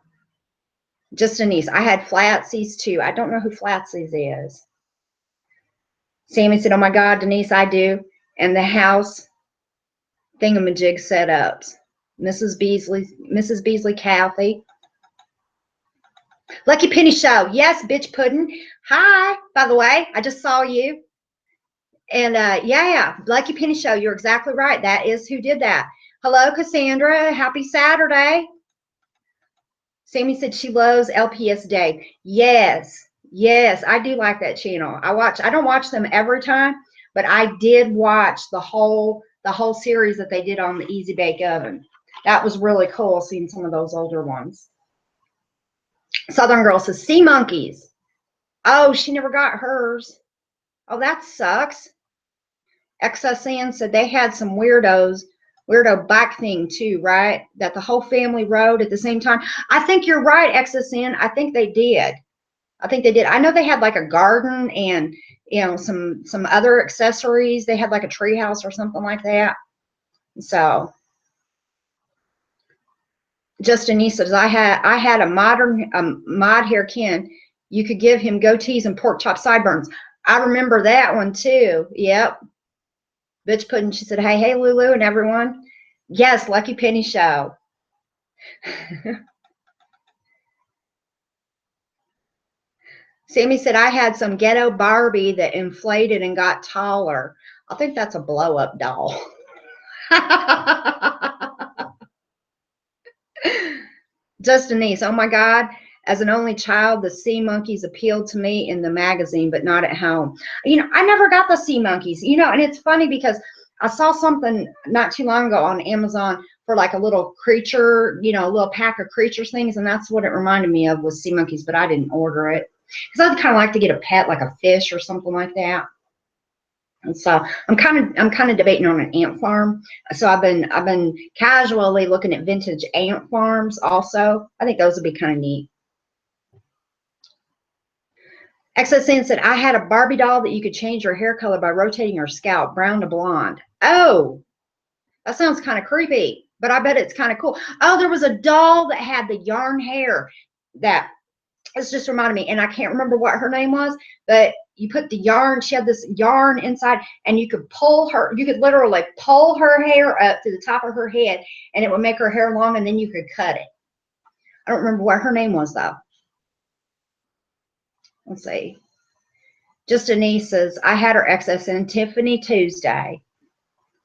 Just Denise. I had Flatsies too. I don't know who Flatsies is. Sammy said, oh my God, Denise, I do. And the house thingamajig setups. Mrs. Beasley, Kathy. Lucky Penny Show. Yes, bitch pudding. Hi, by the way, I just saw you. And yeah, Lucky Penny Show. You're exactly right. That is who did that. Hello, Cassandra. Happy Saturday. Sammy said she loves LPS Day. Yes, I do like that channel. I don't watch them every time, but I did watch the whole series that they did on the Easy Bake Oven. That was really cool seeing some of those older ones. Southern Girl says sea monkeys. Oh, she never got hers. Oh, that sucks. XSN said they had some weirdo bike thing too, right? That the whole family rode at the same time. I think you're right, XSN. I think they did. I know they had like a garden and some other accessories. They had like a tree house or something like that. So Justin says I had a mod hair Ken. You could give him goatees and pork chop sideburns. I remember that one too. Yep. Bitch Pudding, she said, hey, Lulu and everyone. Yes, Lucky Penny Show. Sammy said, I had some ghetto Barbie that inflated and got taller. I think that's a blow-up doll. Just Denise, oh my God. As an only child, the sea monkeys appealed to me in the magazine, but not at home. I never got the sea monkeys, and it's funny because I saw something not too long ago on Amazon for like a little creature, a little pack of creatures things, and that's what it reminded me of was sea monkeys, but I didn't order it because I'd kind of like to get a pet like a fish or something like that. And so I'm kind of debating on an ant farm. So I've been casually looking at vintage ant farms also. I think those would be kind of neat. XSN said, I had a Barbie doll that you could change her hair color by rotating her scalp, brown to blonde. Oh, that sounds kind of creepy, but I bet it's kind of cool. Oh, there was a doll that had the yarn hair that it's just reminded me, and I can't remember what her name was, but you put the yarn, she had this yarn inside, and you could literally pull her hair up to the top of her head, and it would make her hair long, and then you could cut it. I don't remember what her name was, though. Let's see. Just Denise says, I had her XSN Tiffany Tuesday.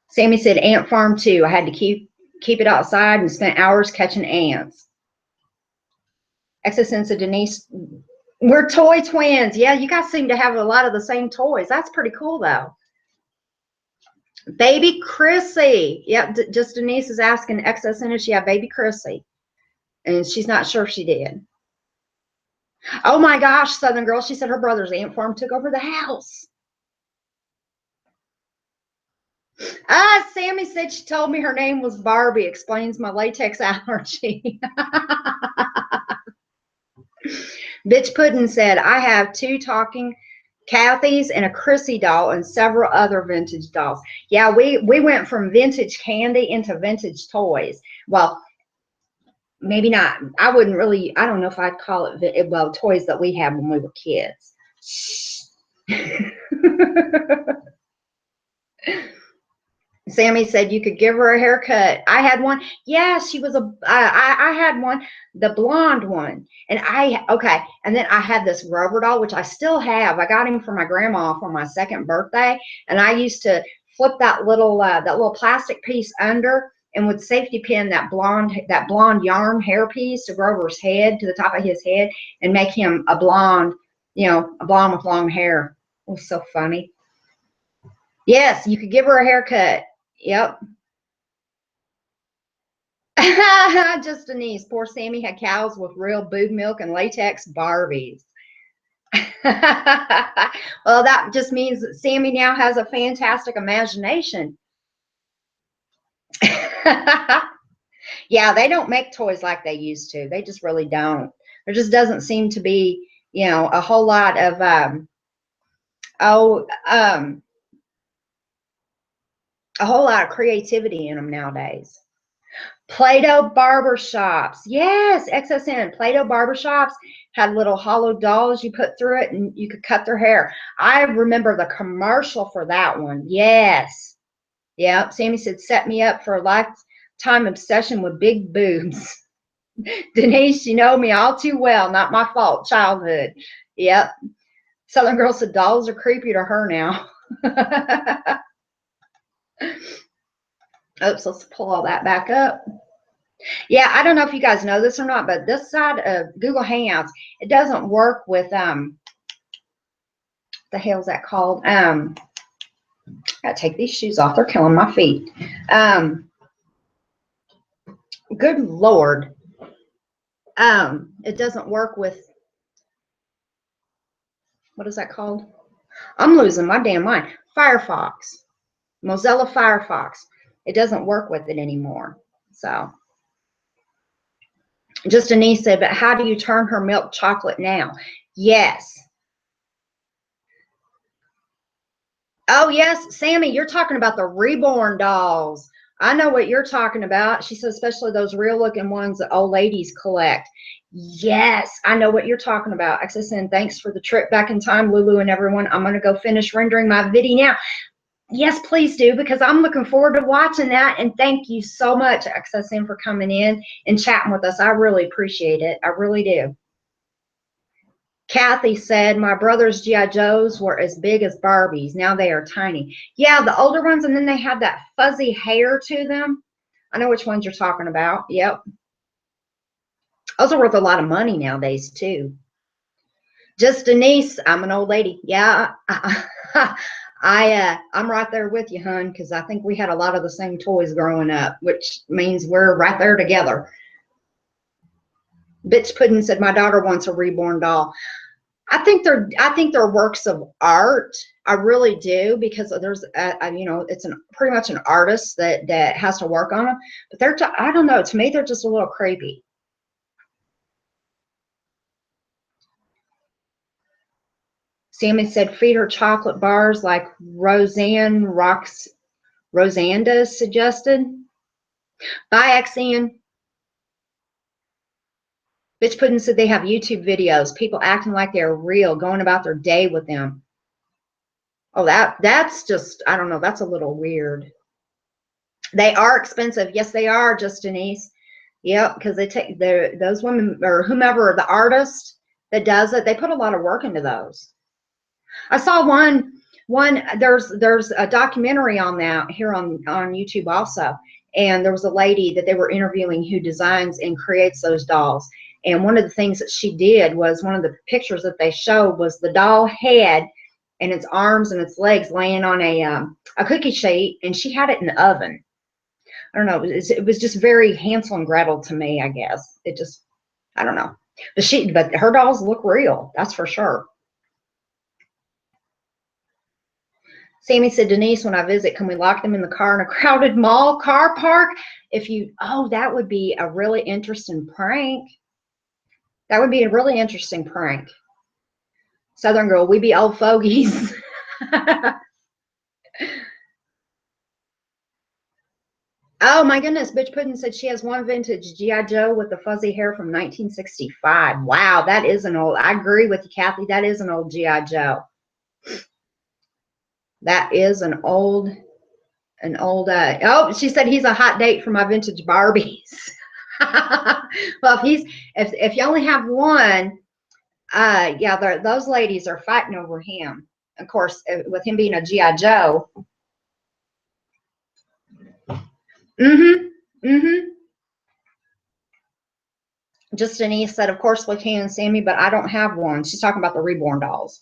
Sammy said, ant farm too. I had to keep it outside and spent hours catching ants. XSN said, Denise, we're toy twins. Yeah, you guys seem to have a lot of the same toys. That's pretty cool, though. Baby Chrissy. Yep, just Denise is asking XSN if she had baby Chrissy. And she's not sure if she did. Oh my gosh, Southern Girl. She said her brother's ant farm took over the house. Sammy said she told me her name was Barbie. Explains my latex allergy. Bitch Puddin said, I have 2 talking Kathy's and a Chrissy doll and several other vintage dolls. Yeah, we went from vintage candy into vintage toys. Well, maybe not. I don't know if I'd call it, well, toys that we had when we were kids. Sammy said you could give her a haircut. I had one. Yeah, she was I had one, the blonde one. And and then I had this rubber doll, which I still have. I got him for my grandma for my 2nd birthday. And I used to flip that little plastic piece under and would safety pin that blonde yarn hair piece to go over his head, to the top of his head, and make him a blonde with long hair. It was so funny. Yes, you could give her a haircut. Yep. Just Denise. Poor Sammy had cows with real boob milk and latex Barbies. Well, that just means that Sammy now has a fantastic imagination. Yeah, they don't make toys like they used to. They just really don't. There just doesn't seem to be, you know, a whole lot of oh a whole lot of creativity in them nowadays. Play-Doh barbershops. Yes, XSN. Play-Doh barbershops had little hollow dolls you put through it and you could cut their hair. I remember the commercial for that one. Yes. Yep. Sammy said, set me up for a lifetime obsession with big boobs. Denise, you know me all too well. Not my fault. Childhood. Yep. Southern Girl said, dolls are creepy to her now. Oops, let's pull all that back up. Yeah, I don't know if you guys know this or not, but this side of Google Hangouts, it doesn't work with the hell's that called? Gotta take these shoes off. They're killing my feet. Good Lord. It doesn't work with, what is that called? I'm losing my damn mind. Firefox. Mozilla Firefox. It doesn't work with it anymore. So just Denise said, but how do you turn her milk chocolate now? Yes. Oh, yes, Sammy, you're talking about the reborn dolls. I know what you're talking about. She said, especially those real looking ones that old ladies collect. Yes, I know what you're talking about. XSN, thanks for the trip back in time, Lulu and everyone. I'm going to go finish rendering my video now. Yes, please do, because I'm looking forward to watching that. And thank you so much, XSN, for coming in and chatting with us. I really appreciate it. I really do. Kathy said, my brother's G.I. Joes were as big as Barbies. Now they are tiny. Yeah, the older ones, and then they have that fuzzy hair to them. I know which ones you're talking about. Yep. Those are worth a lot of money nowadays, too. Just Denise, I'm an old lady. Yeah, I'm right there with you, hun, because I think we had a lot of the same toys growing up, which means we're right there together. Bitch Puddin said, my daughter wants a reborn doll. I think they're works of art. I really do, because there's you know, it's pretty much an artist that has to work on them. But I don't know. To me, they're just a little creepy. Sammy said, feed her chocolate bars like Rosanda suggested. Bye, Xan. Bitch Puddin said they have YouTube videos, people acting like they're real, going about their day with them. Oh, that's just, I don't know, that's a little weird. They are expensive. Yes, they are, just Denise. Yep, because they take those women or whomever, the artist that does it, they put a lot of work into those. I saw one there's a documentary on that here on YouTube also, and there was a lady that they were interviewing who designs and creates those dolls. And one of the things that she did was, one of the pictures that they showed was the doll head and its arms and its legs laying on a cookie sheet, and she had it in the oven. I don't know. It was just very Hansel and Gretel to me, I guess. It just, I don't know. But her dolls look real. That's for sure. Sammy said, Denise, when I visit, can we lock them in the car in a crowded mall car park? Oh, that would be a really interesting prank. That would be a really interesting prank. Southern Girl, we be old fogies. Oh my goodness, Bitch Puddin said she has one vintage G.I. Joe with the fuzzy hair from 1965. Wow, that is an old, I agree with you, Kathy. That is an old G.I. Joe. That is an old, oh, she said he's a hot date for my vintage Barbies. Well, if you only have one, yeah, those ladies are fighting over him. Of course, with him being a G.I. Joe. Just Denise said, of course, we can, Sammy, but I don't have one. She's talking about the reborn dolls.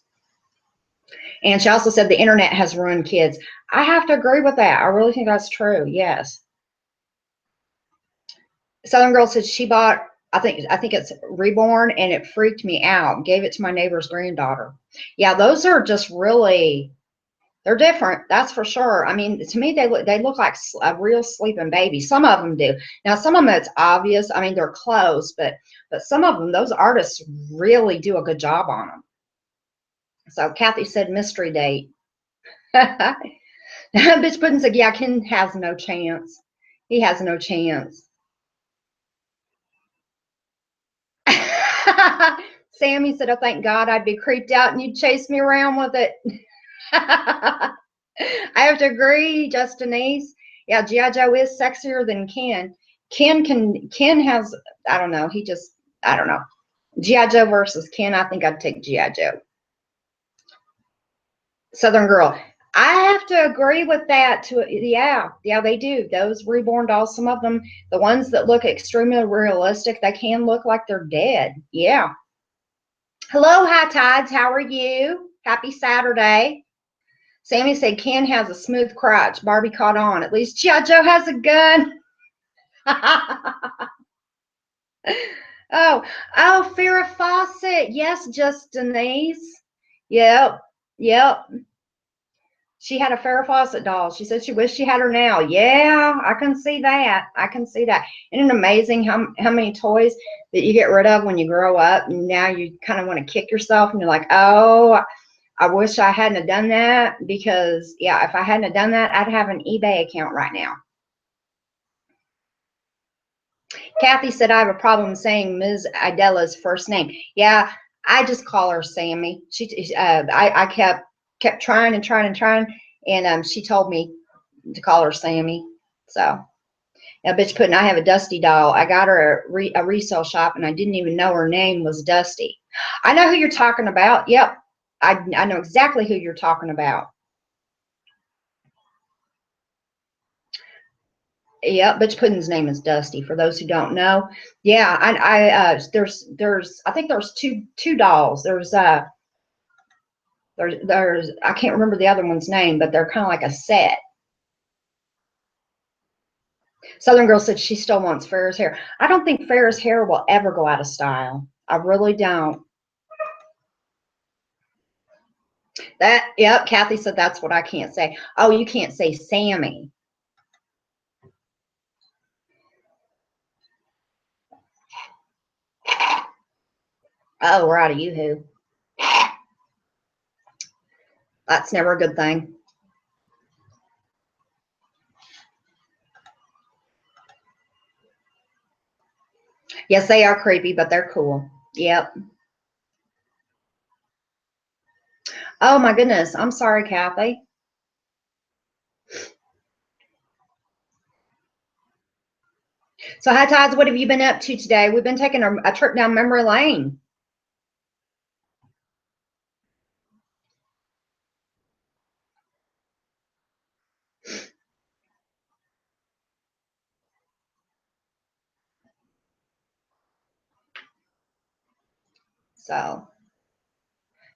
And she also said the internet has ruined kids. I have to agree with that. I really think that's true. Yes. Southern Girl said she bought I think it's reborn, and it freaked me out. Gave it to my neighbor's granddaughter. Yeah, those are just really, they're different. That's for sure. I mean, to me, they look like a real sleeping baby. Some of them do. Now, some of them it's obvious. I mean, they're close, but some of them, those artists really do a good job on them. So Kathy said mystery date. Bitch Pudding said, yeah, Ken has no chance. He has no chance. Sammy said, oh, thank God I'd be creeped out and you'd chase me around with it. I have to agree, Justinese. Yeah, G.I. Joe is sexier than Ken. Ken has, I don't know, I don't know. G.I. Joe versus Ken, I think I'd take G.I. Joe. Southern Girl. I have to agree with that too. Yeah, they do. Those reborn dolls, some of them, the ones that look extremely realistic, they can look like they're dead. Yeah. Hello, High Tides. How are you? Happy Saturday. Sammy said Ken has a smooth crotch. Barbie caught on. At least G.I. Joe has a gun. Oh, Farrah Fawcett. Yes, just Denise. Yep. She had a Farrah Fawcett doll. She said she wished she had her now. Yeah, I can see that. Isn't it amazing how many toys that you get rid of when you grow up, and now you kind of want to kick yourself, and you're like, oh, I wish I hadn't have done that, because, yeah, if I hadn't have done that, I'd have an eBay account right now. Kathy said, I have a problem saying Ms. Idela's first name. Yeah, I just call her Sammy. I kept trying, and she told me to call her Sammy. So, yeah, Bitch Pudding, I have a Dusty doll. I got her a resale shop, and I didn't even know her name was Dusty. I know who you're talking about. Yep, I know exactly who you're talking about. Yeah, Bitch Pudding's name is Dusty. For those who don't know, yeah, there's I think there's two dolls. There's I can't remember the other one's name, but they're kind of like a set. Southern Girl said she still wants Farrah's hair. I don't think Farrah's hair will ever go out of style. I really don't. Yep, Kathy said that's what I can't say. Oh, you can't say Sammy. Oh, we're out of yoo-hoo. That's never a good thing. Yes, they are creepy, but they're cool. Yep. Oh my goodness. I'm sorry, Kathy. So, High Tides, what have you been up to today? We've been taking a trip down memory lane. So,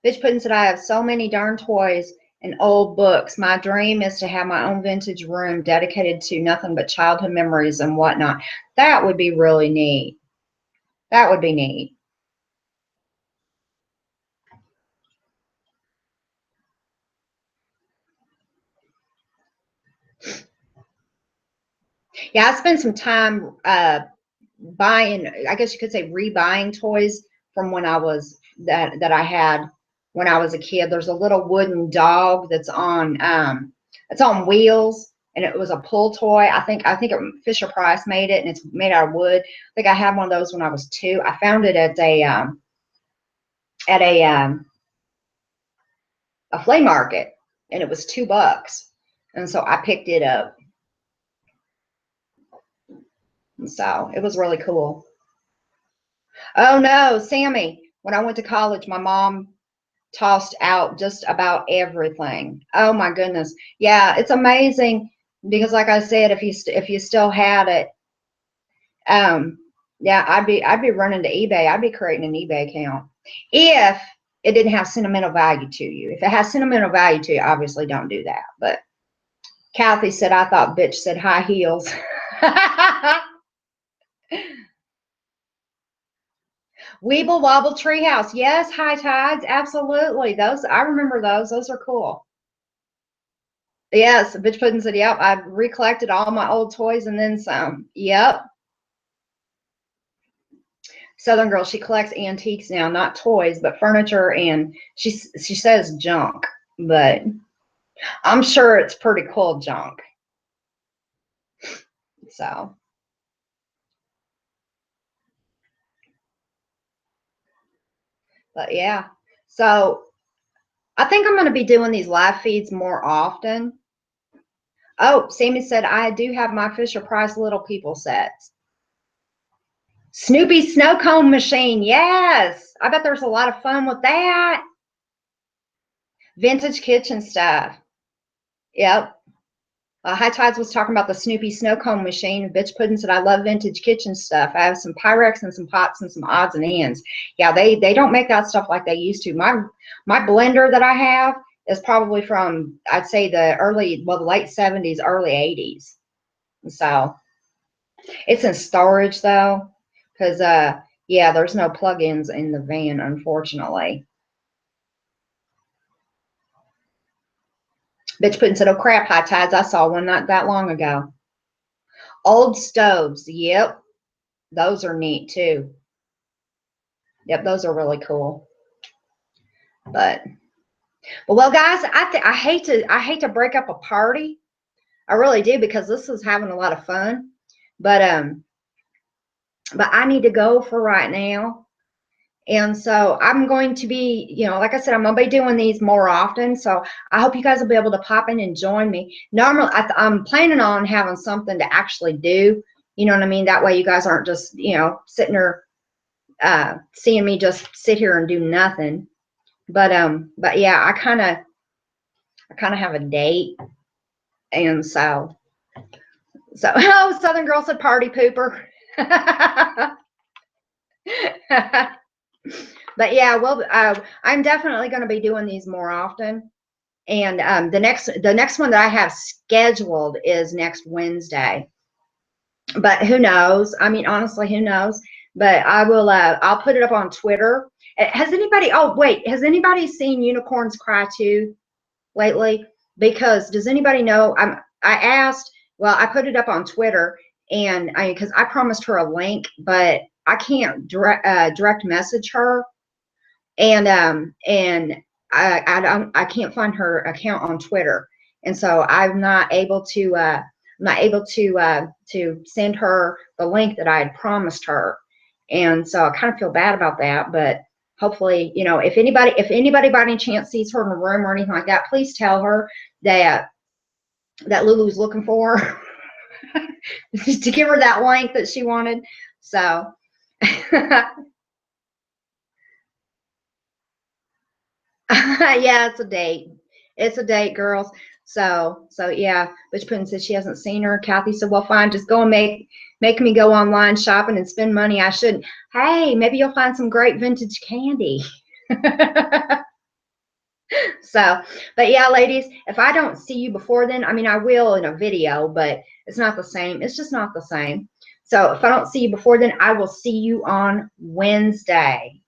Bitch Pudding said, I have so many darn toys and old books. My dream is to have my own vintage room dedicated to nothing but childhood memories and whatnot. That would be really neat. That would be neat. Yeah, I spent some time buying, I guess you could say rebuying toys from when I was that I had when I was a kid. There's a little wooden dog that's on it's on wheels, and it was a pull toy. I think Fisher Price made it, and it's made out of wood. I think I had one of those when I was 2. I found it at a flea market, and it was $2, and so I picked it up. And so it was really cool. Oh no, Sammy, when I went to college, my mom tossed out just about everything. Oh my goodness. Yeah, it's amazing, because like I said, if you still had it, yeah, I'd be running to eBay. I'd be creating an eBay account if it didn't have sentimental value to you. If it has sentimental value to you, obviously don't do that. But Kathy said, I thought bitch said high heels. Weeble Wobble Treehouse. Yes, High Tides. Absolutely. Those, I remember those. Those are cool. Yes, Bitch Pudding said, yep, I've recollected all my old toys and then some. Yep. Southern Girl, she collects antiques now, not toys, but furniture, and she says junk, but I'm sure it's pretty cool junk. So, but yeah. So I think I'm going to be doing these live feeds more often. Oh, Sammy said I do have my Fisher Price Little People sets. Snoopy snow cone machine. Yes. I bet there's a lot of fun with that. Vintage kitchen stuff. Yep. High Tides was talking about the Snoopy snow cone machine. Bitch Pudding said, I love vintage kitchen stuff. I have some Pyrex and some pots and some odds and ends. Yeah, they don't make that stuff like they used to. My blender that I have is probably from, I'd say the late 70s, early 80s. So it's in storage though, because yeah, there's no plugins in the van, unfortunately. Bitch Pudding said, oh crap, High Tides, I saw one not that long ago. Old stoves, yep. Those are neat too. Yep, those are really cool. But well, guys, I hate to break up a party. I really do, because this is having a lot of fun. But I need to go for right now. And so I'm going to be, like I said, I'm going to be doing these more often. So I hope you guys will be able to pop in and join me. Normally, I'm planning on having something to actually do. You know what I mean? That way you guys aren't just, sitting there seeing me just sit here and do nothing. But yeah, I kind of have a date. And so oh, Southern Girl said party pooper. But yeah, well, I'm definitely going to be doing these more often. And the next one that I have scheduled is next Wednesday. But who knows? I mean, honestly, who knows? But I will. I'll put it up on Twitter. Has anybody? Oh, wait. Has anybody seen Unicorns Cry Too lately? Because does anybody know? I asked. Well, I put it up on Twitter, and because I promised her a link, but I can't direct message her, and I can't find her account on Twitter, and so I'm not able to to send her the link that I had promised her, and so I kind of feel bad about that. But hopefully, if anybody by any chance sees her in the room or anything like that, please tell her that Lulu's looking for her to give her that link that she wanted. So yeah, it's a date. It's a date, girls. So yeah. Bitch Pudding says she hasn't seen her. Kathy said, well, fine, just go and make me go online shopping and spend money I shouldn't. Hey, maybe you'll find some great vintage candy. So, but yeah, ladies, if I don't see you before then, I mean, I will in a video, but it's not the same. It's just not the same. So if I don't see you before then, I will see you on Wednesday.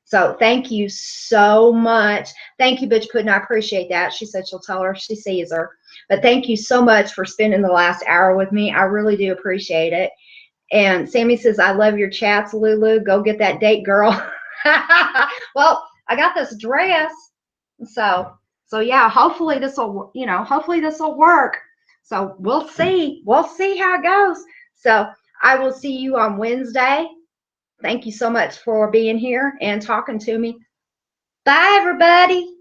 So thank you so much. Thank you, Bitch Pudding. I appreciate that. She said she'll tell her if she sees her. But thank you so much for spending the last hour with me. I really do appreciate it. And Sammy says, I love your chats, Lulu. Go get that date, girl. Well, I got this dress. So yeah, hopefully this will, hopefully this will work. So we'll see. We'll see how it goes. So I will see you on Wednesday. Thank you so much for being here and talking to me. Bye, everybody.